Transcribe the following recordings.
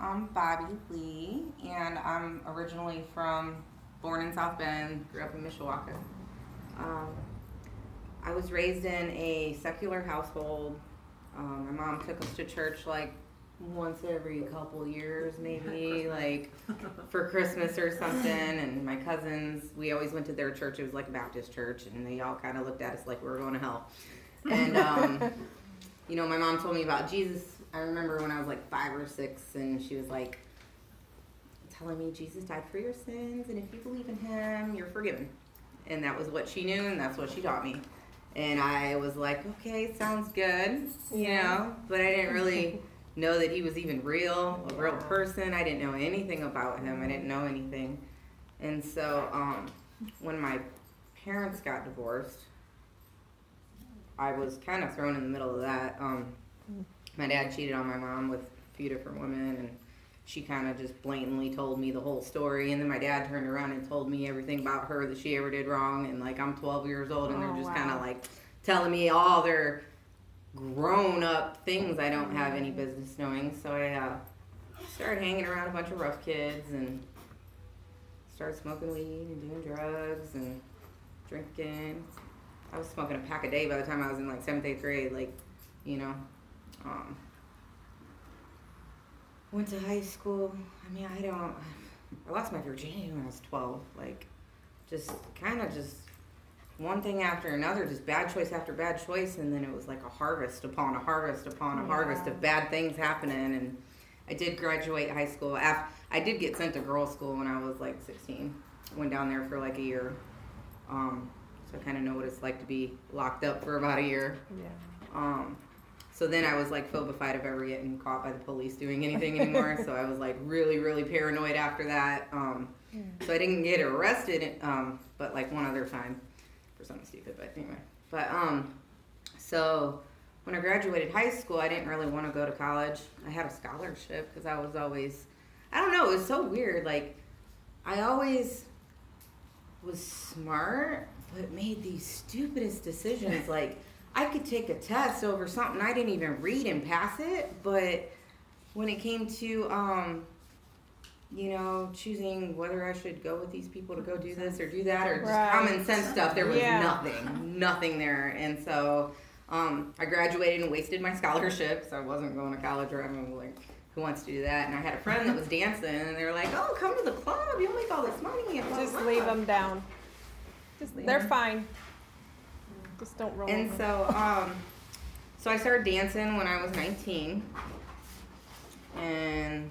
I'm Bobbilee, and I'm originally born in South Bend, grew up in Mishawaka. Um, I was raised in a secular household. My mom took us to church like once every couple years, maybe, like for Christmas or something. And my cousins, we always went to their church. It was like a Baptist church, and they all kind of looked at us like we were going to hell. And, my mom told me about Jesus. I remember when I was like 5 or 6, and she was like telling me Jesus died for your sins, and if you believe in him, you're forgiven. And that was what she knew, and that's what she taught me. And I was like, okay, sounds good, but I didn't really know that he was even real, a real person. I didn't know anything about him. I didn't know anything. And so when my parents got divorced, I was kind of thrown in the middle of that. My dad cheated on my mom with a few different women, and she kind of just blatantly told me the whole story. And then my dad turned around and told me everything about her that she ever did wrong. And like, I'm 12 years old, and they're just kind of like telling me all their grown up things I don't have any business knowing. So I started hanging around a bunch of rough kids and started smoking weed and doing drugs and drinking. I was smoking a pack a day by the time I was in like 7th, 8th grade, went to high school. I lost my virginity when I was 12. Just one thing after another, just bad choice after bad choice, and then it was like a harvest upon a harvest upon a harvest of bad things happening. And I did graduate high school. I did get sent to girls' school when I was like 16. Went down there for like a year. So I kind of know what it's like to be locked up for about a year. Yeah. So then I was like phobified of ever getting caught by the police doing anything anymore. So I was like really, really paranoid after that. So I didn't get arrested, but like one other time for something stupid. But anyway, so when I graduated high school, I didn't really want to go to college. I had a scholarship because I was always, I don't know, it was so weird. Like I always was smart, but made these stupidest decisions. Like I could take a test over something I didn't even read and pass it, but when it came to, choosing whether I should go with these people to go do this or do that, or just common sense stuff, there was nothing there. And so I graduated and wasted my scholarship, so I wasn't going to college, or I'm like, who wants to do that? And I had a friend that was dancing, and they were like, oh, come to the club, you'll make all this money. And just leave them down. They're fine. Just don't roll. And so, so I started dancing when I was 19, and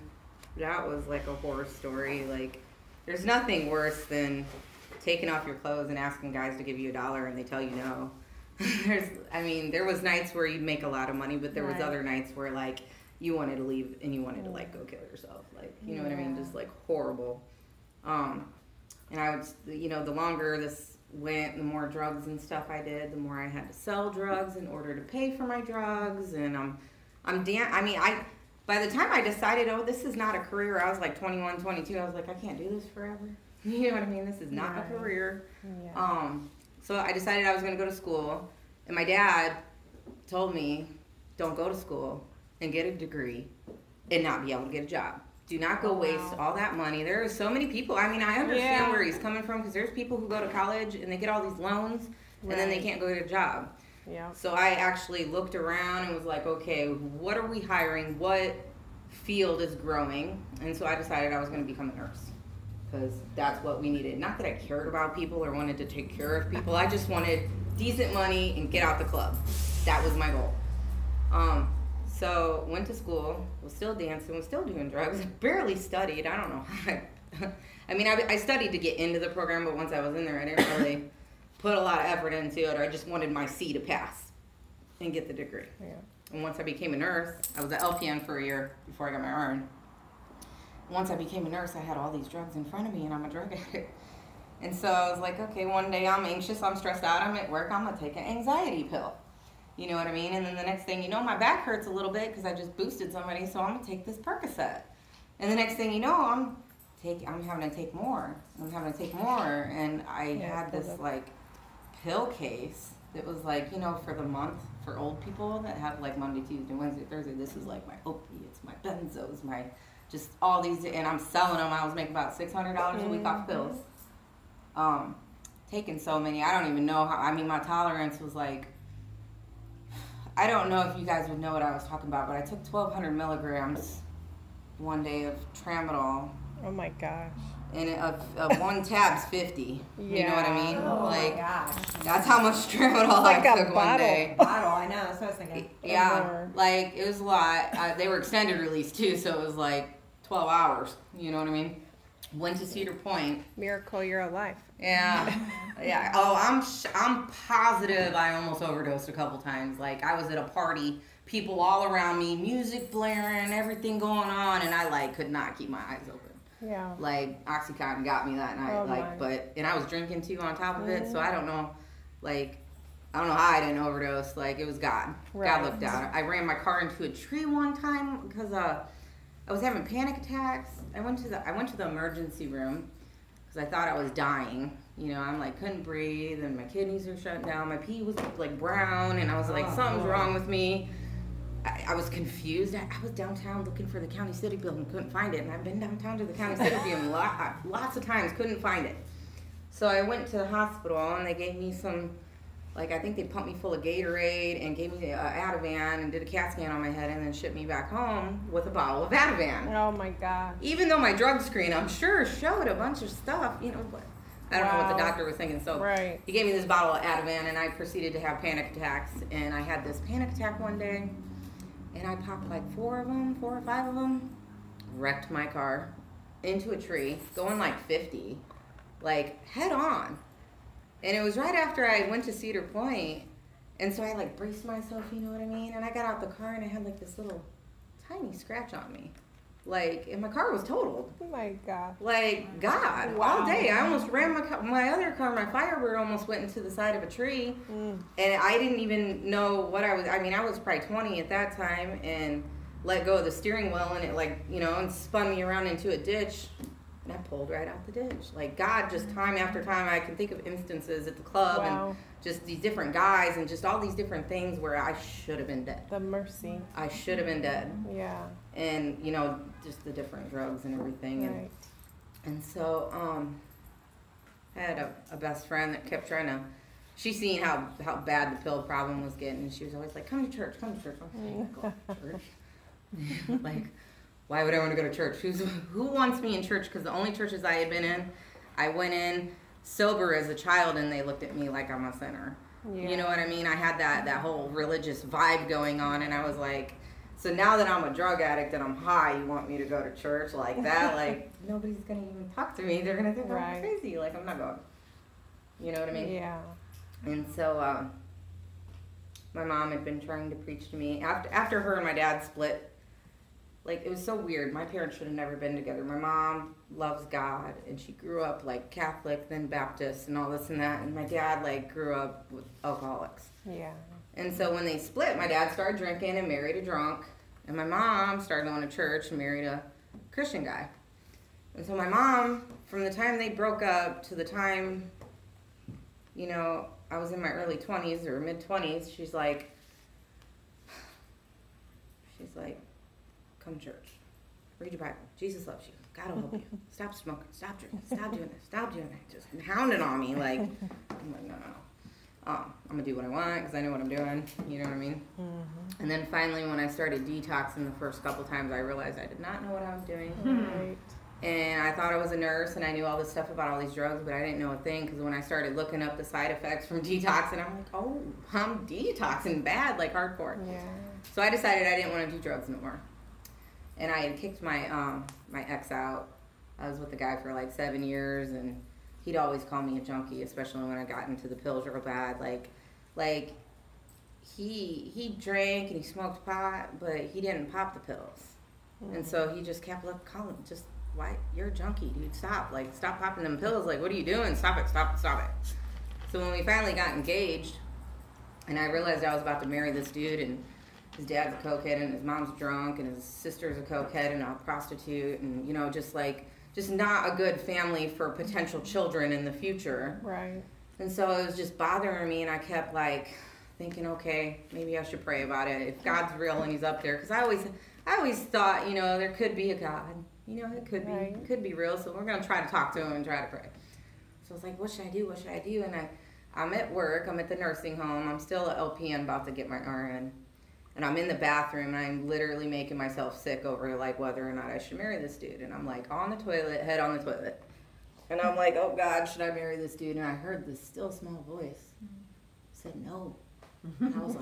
that was like a horror story. Like, there's nothing worse than taking off your clothes and asking guys to give you $1 and they tell you no. There was nights where you'd make a lot of money, but there was other nights where like you wanted to leave and you wanted to like go kill yourself. Like, you know what I mean? Just like horrible. And I would, the longer this went, the more drugs and stuff I did, the more I had to sell drugs in order to pay for my drugs. And by the time I decided, oh, this is not a career, I was like 21, 22. I was like, I can't do this forever. You know what I mean? This is not a career. Yeah. So I decided I was going to go to school. And my dad told me, don't go to school and get a degree and not be able to get a job. Do not go waste all that money. There are so many people. I understand where he's coming from, because there's people who go to college and they get all these loans and then they can't go get a job. Yeah. So I actually looked around and was like, okay, what are we hiring? What field is growing? And so I decided I was going to become a nurse, because that's what we needed. Not that I cared about people or wanted to take care of people. I just wanted decent money and get out the club. That was my goal. So went to school, was still dancing, was still doing drugs, barely studied. I don't know how. I studied to get into the program, but once I was in there, I didn't really put a lot of effort into it. I just wanted my C to pass and get the degree. Yeah. And once I became a nurse, I was an LPN for a year before I got my RN. Once I became a nurse, I had all these drugs in front of me, and I'm a drug addict. And so I was like, okay, one day I'm anxious, I'm stressed out, I'm at work, I'm going to take an anxiety pill. You know what I mean? And then the next thing you know, my back hurts a little bit because I just boosted somebody, so I'm going to take this Percocet. And the next thing you know, I'm having to take more. And I had this, like, pill case that was, like, for the month for old people that have, like, Monday, Tuesday, Wednesday, Thursday. This is, like, my opiates, my benzos, my just all these, and I'm selling them. I was making about $600 a week off pills. Taking so many, I don't even know how. I mean, my tolerance was like, I don't know if you guys would know what I was talking about, but I took 1,200 milligrams one day of tramadol. Oh my gosh. And one tab's 50. Yeah. You know what I mean? Oh like, my gosh. That's how much tramadol like I took one day. Bottle, I know. That's what I was thinking. Yeah, like it was a lot. They were extended release too, so it was like 12 hours. You know what I mean? Went to Cedar Point. Miracle, you're alive. Yeah, yeah. Oh, I'm positive I almost overdosed a couple times. Like I was at a party, people all around me, music blaring, everything going on, and I like could not keep my eyes open. Yeah. Like Oxycontin got me that night. And I was drinking too on top of it, so I don't know. Like I don't know how I didn't overdose. Like it was God. Right. God looked out. I ran my car into a tree one time because I was having panic attacks. I went to the emergency room because I thought I was dying. You know, I'm like couldn't breathe and my kidneys were shut down. My pee was like brown and I was like something's wrong with me. I was confused. I was downtown looking for the county city building, couldn't find it. And I've been downtown to the county city building lots of times, couldn't find it. So I went to the hospital and they gave me some, like I think they pumped me full of Gatorade and gave me Ativan and did a CAT scan on my head and then shipped me back home with a bottle of Ativan. Oh my gosh. Even though my drug screen, I'm sure, showed a bunch of stuff, you know, but I don't know what the doctor was thinking. So he gave me this bottle of Ativan and I proceeded to have panic attacks. And I had this panic attack one day. And I popped like 4 or 5 of them, wrecked my car into a tree, going like 50, like head on. And it was right after I went to Cedar Point, and so I like braced myself, you know what I mean? And I got out the car and I had like this little tiny scratch on me. Like, and my car was totaled. Oh my God. Like, God, all day. I almost ran my other car, my Firebird almost went into the side of a tree. And I didn't even know what I was probably 20 at that time and let go of the steering wheel and it like, you know, and spun me around into a ditch. And I pulled right out the ditch. Like, God, just time after time, I can think of instances at the club and just these different guys and just all these different things where I should have been dead. The mercy. I should have been dead. Yeah. And, you know, just the different drugs and everything. Right. And so I had a best friend that kept trying to, she seen how bad the pill problem was getting. And she was always like, come to church. I'm like, go to church. Like, why would I want to go to church? Who wants me in church? Because the only churches I had been in, I went in sober as a child and they looked at me like I'm a sinner. Yeah. You know what I mean? I had that whole religious vibe going on and I was like, so now that I'm a drug addict and I'm high, you want me to go to church like that? Like, nobody's going to even talk to me. They're going to think I'm crazy. Like, I'm not going. You know what I mean? Yeah. And so my mom had been trying to preach to me. After her and my dad split, like, it was so weird. My parents should have never been together. My mom loves God, and she grew up, like, Catholic, then Baptist, and all this and that. And my dad, like, grew up with alcoholics. Yeah. And so when they split, my dad started drinking and married a drunk. And my mom started going to church and married a Christian guy. And so my mom, from the time they broke up to the time, you know, I was in my early 20s or mid-20s, she's like, come to church. Read your Bible. Jesus loves you. God will help you. Stop smoking. Stop drinking. Stop doing this. Stop doing that. Just hounding on me. Like, I'm like, no. I'm going to do what I want because I know what I'm doing. You know what I mean? Mm-hmm. And then finally when I started detoxing the first couple times, I realized I did not know what I was doing. Right. And I thought I was a nurse and I knew all this stuff about all these drugs, but I didn't know a thing because when I started looking up the side effects from detoxing, I'm like, oh, I'm detoxing bad, like hardcore. Yeah. So I decided I didn't want to do drugs no more. And I had kicked my my ex out. I was with the guy for like 7 years, and he'd always call me a junkie, especially when I got into the pills real bad. Like he drank and he smoked pot, but he didn't pop the pills. Mm-hmm. And so he just kept calling, just, why, you're a junkie, dude, stop. Like, stop popping them pills. Like, what are you doing? Stop it, stop it. So when we finally got engaged, and I realized I was about to marry this dude, and his dad's a cokehead and his mom's drunk and his sister's a cokehead and a prostitute and, you know, just not a good family for potential children in the future. Right. And so it was just bothering me and I kept like thinking, okay, maybe I should pray about it. If God's real and he's up there, because I I always thought, you know, there could be a God. You know, it could be real. So we're going to try to talk to him and try to pray. So I was like, what should I do? What should I do? And I'm at work. I'm at the nursing home. I'm still at LPN about to get my RN. And I'm in the bathroom, and I'm literally making myself sick over, like, whether or not I should marry this dude. And I'm, like, on the toilet, head on the toilet. And I'm like, oh, God, should I marry this dude? And I heard this still small voice. Said no. And I was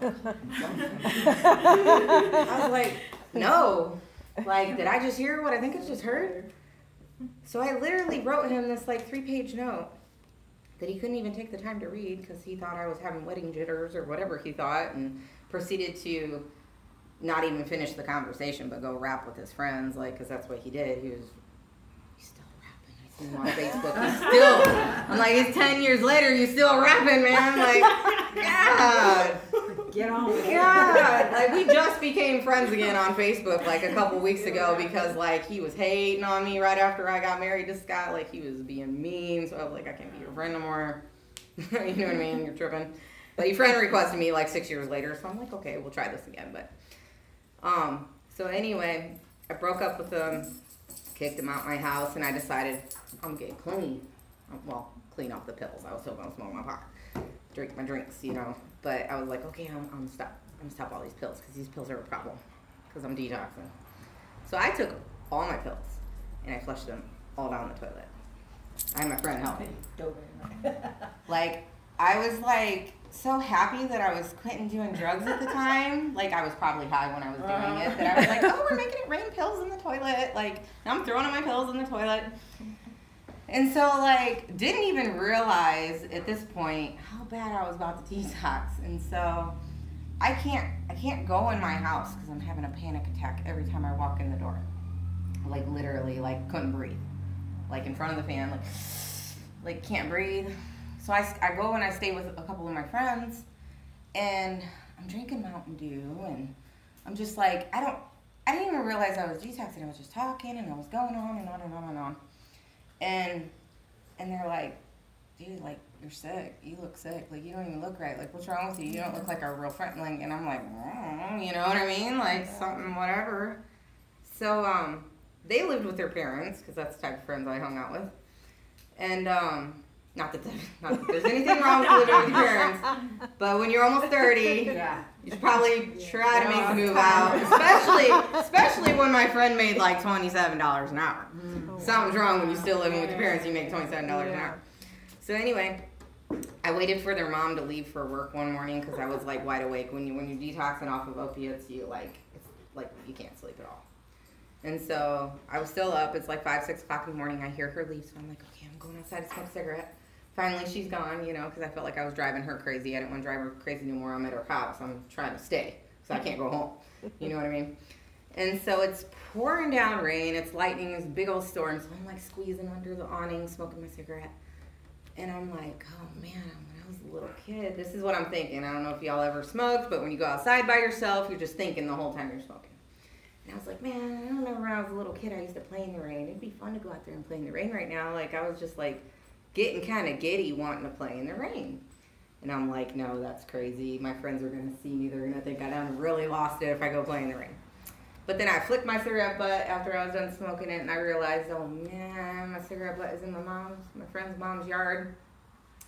like, no. Like, did I just hear what I think I just heard? So I literally wrote him this, like, 3-page note that he couldn't even take the time to read because he thought I was having wedding jitters or whatever he thought, and proceeded to not even finish the conversation but go rap with his friends, like, because that's what he did. He's still rapping. I see him on Facebook. He's still, I'm like, it's 10 years later, you still rapping, man. Like, God. Get on with it. God. Like, we just became friends again on Facebook, like, a couple weeks ago because, like, he was hating on me right after I got married to Scott. Like, he was being mean, so I was like, I can't be your friend no more. You know what I mean? You're tripping. But he friend requested me like 6 years later, so I'm like, okay, we'll try this again. But so anyway, I broke up with him, kicked him out my house, and I decided I'm getting clean. Well, clean off the pills. I was still gonna smoke my pot, drink my drinks, you know. But I was like, okay, I'm gonna stop. I'm gonna stop all these pills because these pills are a problem because I'm detoxing. So I took all my pills and I flushed them all down the toilet. I had my friend help me. Like, I was like so happy that I was quitting doing drugs at the time. Like, I was probably high when I was doing it. That I was like, oh, we're making it rain pills in the toilet. Like, now I'm throwing all my pills in the toilet. And so, like, didn't even realize at this point how bad I was about to detox. And so I can't go in my house because I'm having a panic attack every time I walk in the door. Like, literally, like, couldn't breathe. Like, in front of the fan, like can't breathe. So I go and I stay with a couple of my friends, and I'm drinking Mountain Dew, and I'm just like, I didn't even realize I was detoxing. I was just talking, and I was going on and on and on and on. And they're like, dude, like, you're sick. You look sick. Like, you don't even look right. Like, what's wrong with you? You don't look like our real friend. Like, and I'm like, you know what I mean? Like, something, whatever. So, they lived with their parents, because that's the type of friends I hung out with. And, not that there's anything wrong with living with your parents, but when you're almost 30, you should probably try to make the move out, especially when my friend made like $27 an hour. Something's wrong when you're still living with your parents, you make $27 an hour. So anyway, I waited for their mom to leave for work one morning because I was like wide awake. When you're detoxing off of opiates, you you can't sleep at all. And so I was still up. It's like 5, 6 o'clock in the morning. I hear her leave, so I'm like, okay, I'm going outside to smoke a cigarette. Finally, she's gone, you know, because I felt like I was driving her crazy. I didn't want to drive her crazy anymore. I'm at her house. I'm trying to stay, so I can't go home. You know what I mean? And so it's pouring down rain. It's lightning. It's a big old storm. So I'm like squeezing under the awning, smoking my cigarette. And I'm like, oh man, when I was a little kid, this is what I'm thinking. I don't know if y'all ever smoked, but when you go outside by yourself, you're just thinking the whole time you're smoking. And I was like, man, I remember when I was a little kid, I used to play in the rain. It'd be fun to go out there and play in the rain right now. Like, I was just like getting kind of giddy wanting to play in the rain. And I'm like, no, that's crazy. My friends are going to see me. They're going to think I done really lost it if I go play in the rain. But then I flicked my cigarette butt after I was done smoking it, and I realized, oh man, my cigarette butt is in my friend's mom's yard.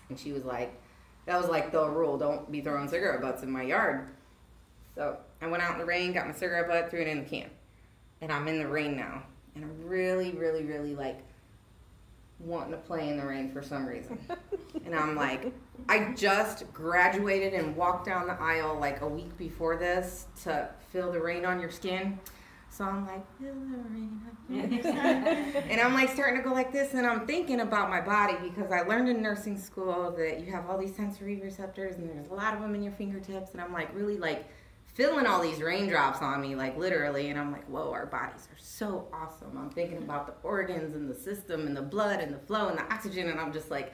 And she was like, that was like the rule, don't be throwing cigarette butts in my yard. So I went out in the rain, got my cigarette butt, threw it in the can. And I'm in the rain now. And I'm really, really, really like wanting to play in the rain for some reason. And I'm like, I just graduated and walked down the aisle like a week before this to feel the rain on your skin. So I'm like, feel the rain on your skin. And I'm like starting to go like this, and I'm thinking about my body because I learned in nursing school that you have all these sensory receptors and there's a lot of them in your fingertips, and I'm like really like feeling all these raindrops on me, like literally, and I'm like, whoa, our bodies are so awesome. I'm thinking about the organs and the system and the blood and the flow and the oxygen, and I'm just like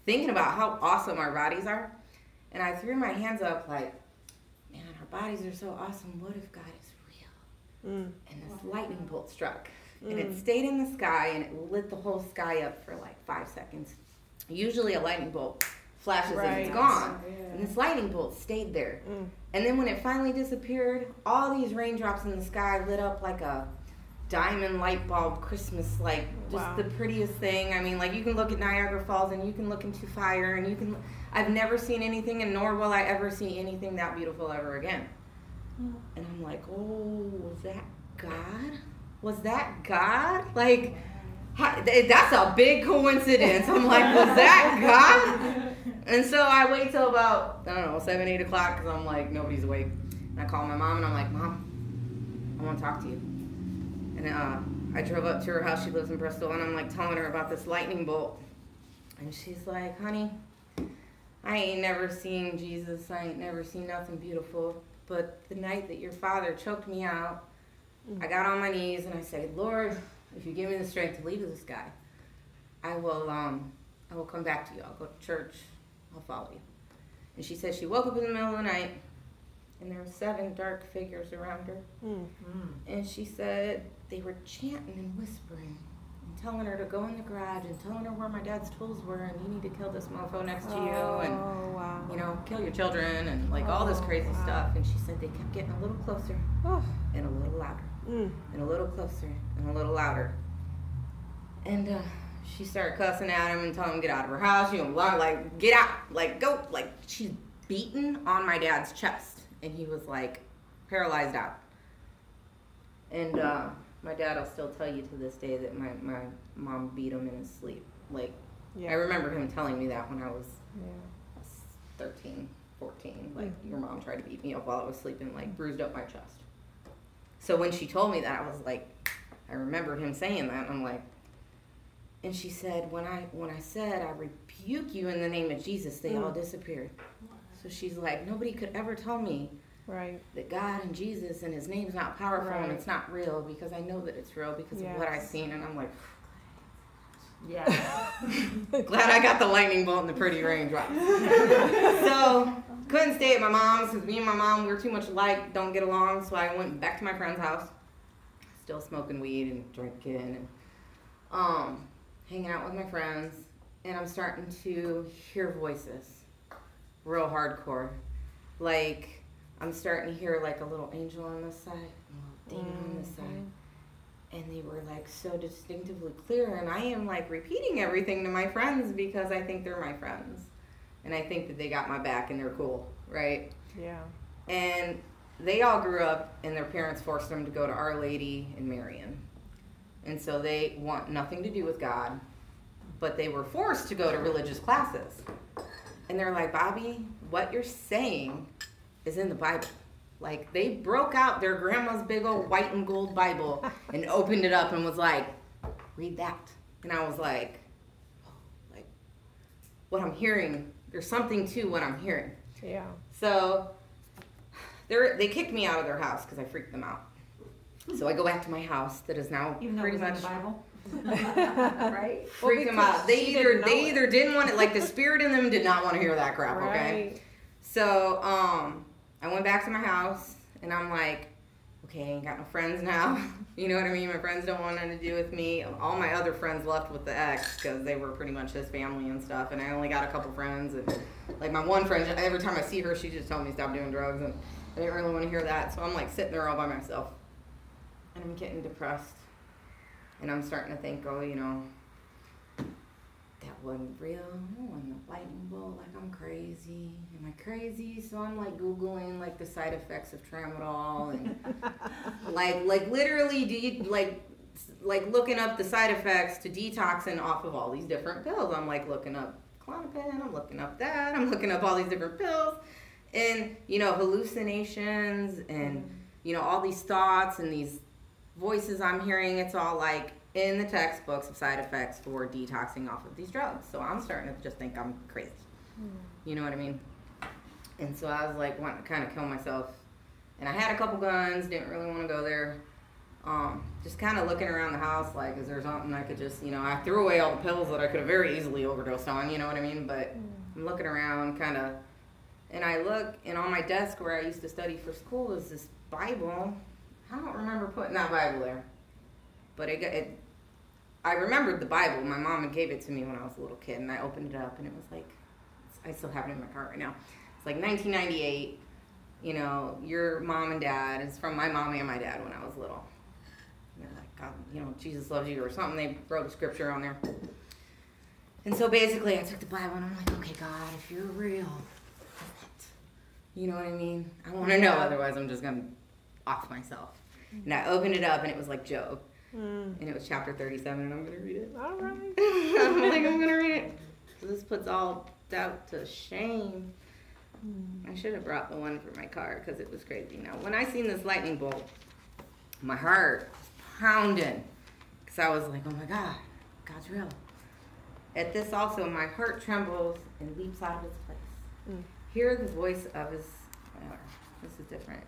thinking about how awesome our bodies are. And I threw my hands up like, man, our bodies are so awesome. What if God is real? And this lightning bolt struck, and it stayed in the sky, and it lit the whole sky up for like 5 seconds. Usually a lightning bolt flashes and it's gone. And this lightning bolt stayed there. And then when it finally disappeared, all these raindrops in the sky lit up like a diamond light bulb Christmas, like just the prettiest thing. I mean, like you can look at Niagara Falls and you can look into fire and you can, I've never seen anything, and nor will I ever see anything that beautiful ever again. And I'm like, oh, was that God? Was that God? Like, that's a big coincidence. I'm like, was that God? And so I wait till about, I don't know, 7, 8 o'clock, because I'm like, nobody's awake. And I call my mom, and I'm like, Mom, I want to talk to you. And I drove up to her house. She lives in Bristol, and I'm like telling her about this lightning bolt. And she's like, honey, I ain't never seen Jesus. I ain't never seen nothing beautiful. But the night that your father choked me out, I got on my knees and I said, Lord, if you give me the strength to leave this guy, I will come back to you. I'll go to church. I'll follow you. And she said she woke up in the middle of the night and there were 7 dark figures around her. And she said they were chanting and whispering and telling her to go in the garage and telling her where my dad's tools were and you need to kill this mofo next to you and, you know, kill your children and like all this crazy stuff. And she said they kept getting a little closer and a little louder and a little closer and a little louder. And she started cussing at him and telling him to get out of her house. You know, like, get out, like, go. Like, she's beaten on my dad's chest. And he was, like, paralyzed out. And my dad will still tell you to this day that my mom beat him in his sleep. Like, I remember him telling me that when I was 13, 14. Like, your mom tried to beat me up while I was sleeping, like, bruised up my chest. So when she told me that, I was like, I remembered him saying that. And I'm like, and she said, when I said, I rebuke you in the name of Jesus, they all disappeared. So she's like, nobody could ever tell me that God and Jesus and his name's not powerful and it's not real, because I know that it's real because of what I've seen. And I'm like, glad I got the lightning bolt and the pretty raindrops. So couldn't stay at my mom's because me and my mom, we were too much alike, don't get along. So I went back to my friend's house, still smoking weed and drinking and hanging out with my friends, and I'm starting to hear voices, real hardcore. Like, I'm starting to hear like a little angel on this side, a little demon on this side, and they were like so distinctively clear, and I am like repeating everything to my friends because I think they're my friends, and I think that they got my back and they're cool, right? Yeah. And they all grew up, and their parents forced them to go to Our Lady in Marion. And so they want nothing to do with God, but they were forced to go to religious classes. And they're like, Bobby, what you're saying is in the Bible. Like, they broke out their grandma's big old white and gold Bible and opened it up and was like, read that. And I was like, oh, like, what I'm hearing, there's something to what I'm hearing. Yeah. So they kicked me out of their house because I freaked them out. So I go back to my house that is now pretty much the Bible. Right? Freak them out. They either didn't want it, like the spirit in them did not want to hear that crap, okay? So I went back to my house and I'm like, okay, I ain't got no friends now. You know what I mean? My friends don't want nothing to do with me. All my other friends left with the ex because they were pretty much his family and stuff, and I only got a couple friends. And like my one friend, every time I see her, she just tells me to stop doing drugs, and I didn't really want to hear that. So I'm like sitting there all by myself. And I'm getting depressed. And I'm starting to think, oh, you know, that wasn't real. That wasn't a lightning bolt. Like, I'm crazy. Am I crazy? So I'm like Googling like the side effects of tramadol and like literally like looking up the side effects to detoxing off of all these different pills. I'm like looking up Klonopin. I'm looking up that. I'm looking up all these different pills. And, you know, hallucinations and, you know, all these thoughts and these voices I'm hearing, it's all like in the textbooks of side effects for detoxing off of these drugs. So I'm starting to just think I'm crazy. You know what I mean? And so I was like wanting to kind of kill myself. And I had a couple guns, didn't really want to go there. Just kind of looking around the house like, is there something I could just, you know, I threw away all the pills that I could have very easily overdosed on, you know what I mean? But I'm looking around kind of, and I look, and on my desk where I used to study for school is this Bible. I don't remember putting that Bible there, but I remembered the Bible. My mom had gave it to me when I was a little kid, and I opened it up, and it was like, I still have it in my car right now. It's like 1998, you know, your mom and dad is from my mom and my dad when I was little. And they're like, God, you know, Jesus loves you or something. They wrote a scripture on there. And so basically I took the Bible and I'm like, okay, God, if you're real, you know what I mean? I want to know, otherwise I'm just going to off myself. And I opened it up and it was like Job. And it was chapter 37 and I'm going to read it. All right. I'm going to read it. So this puts all doubt to shame. I should have brought the one for my car because it was crazy. Now, when I seen this lightning bolt, my heart was pounding because I was like, oh my God, God's real. At this also, my heart trembles and leaps out of its place. Hear the voice of his, this is different.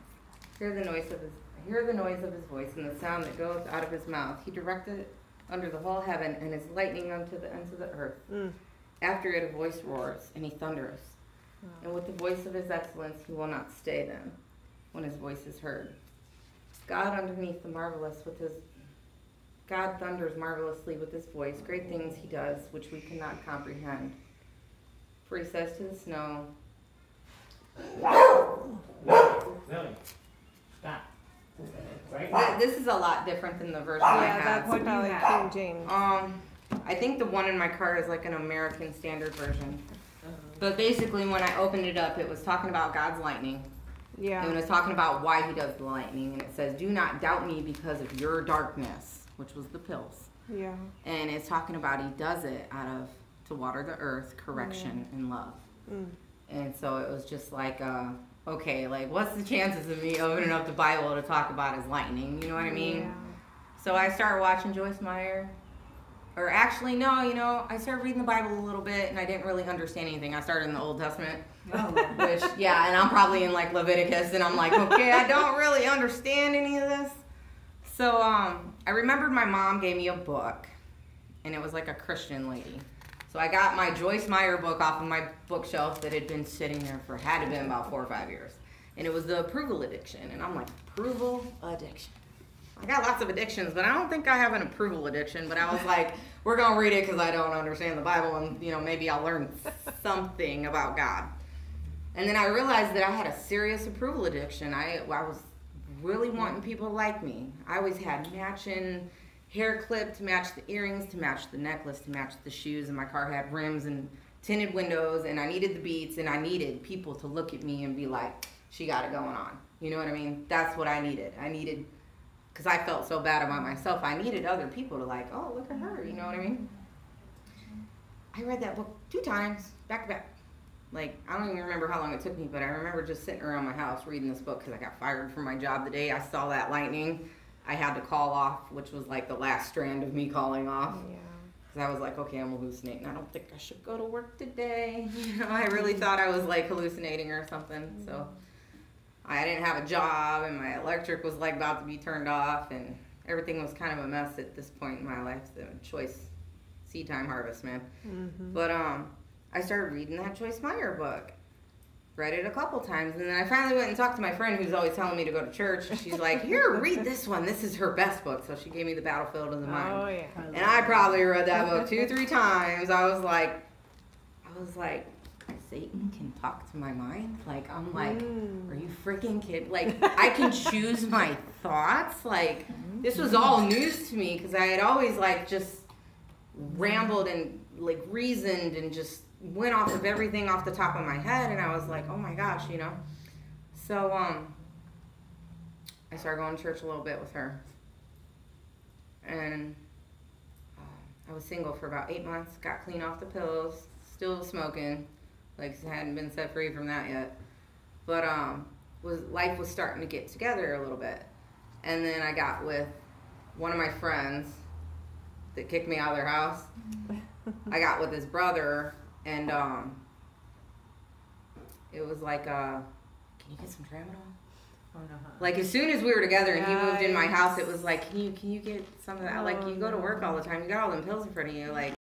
Hear the noise of his voice and the sound that goes out of his mouth. He directed under the whole heaven and his lightning unto the ends of the earth. After it a voice roars and he thunders. And with the voice of his excellence he will not stay then when his voice is heard. God underneath the marvelous with his God thunders marvelously with his voice. Great things he does which we cannot comprehend. For he says to the snow, Really? Stop. Right? This is a lot different than the version I had. That's probably King James. I think the one in my car is like an American Standard Version. But basically, when I opened it up, it was talking about God's lightning. Yeah. And it was talking about why he does the lightning. And it says, do not doubt me because of your darkness, which was the pills. Yeah. And it's talking about he does it to water the earth, correction, and love. And so it was just like, okay, like, what's the chances of me opening up the Bible to talk about his lightning? You know what I mean? Yeah. So I started watching Joyce Meyer. Or actually, no, you know, I started reading the Bible a little bit, and I didn't really understand anything. I started in the Old Testament, which, yeah, and I'm probably in, like, Leviticus, and I'm like, okay, I don't really understand any of this. So I remembered my mom gave me a book, and it was, like, a Christian lady. So I got my Joyce Meyer book off of my bookshelf that had been sitting there for, had to been about 4 or 5 years. And it was The Approval Addiction, and I'm like, approval addiction. I got lots of addictions, but I don't think I have an approval addiction. But I was like, we're going to read it because I don't understand the Bible, and, you know, maybe I'll learn something about God. And then I realized that I had a serious approval addiction. I was really wanting people to like me. I always had matching hair clip to match the earrings, to match the necklace, to match the shoes, and my car had rims and tinted windows, and I needed the beats, and I needed people to look at me and be like, she got it going on. You know what I mean? That's what I needed. Because I felt so bad about myself, I needed other people to like, oh, look at her, you know what I mean? I read that book 2 times, back to back. Like, I don't even remember how long it took me, but I remember just sitting around my house reading this book because I got fired from my job the day I saw that lightning. I had to call off, which was like the last strand of me calling off. Yeah. Because I was like, okay, I'm hallucinating. I don't think I should go to work today. You know, I really thought I was like hallucinating or something, so... I didn't have a job, and my electric was like about to be turned off, and everything was kind of a mess at this point in my life. The Choice Seed Time Harvest, man. But I started reading that Joyce Meyer book. Read it a couple times, and then I finally went and talked to my friend who's always telling me to go to church. She's like, here, read this one. This is her best book. So she gave me The Battlefield of the Mind. Oh, yeah. And I probably read that book 2 or 3 times. I was like, Satan can talk to my mind? Like, I'm like, are you freaking kidding? Like, I can choose my thoughts? Like, this was all news to me because I had always, like, just rambled and, like, reasoned and just went off of everything off the top of my head. And I was like, oh, my gosh, you know? So, I started going to church a little bit with her. And I was single for about 8 months, got clean off the pills, still smoking. Like, I hadn't been set free from that yet. But life was starting to get together a little bit. And then I got with one of my friends that kicked me out of their house. I got with his brother, and it was like, can you get some Tramadol? Oh, no. Like, as soon as we were together and he moved in my house, it was like, can you get some of that? Like, you go to work all the time. You got all them pills in front of you. Like,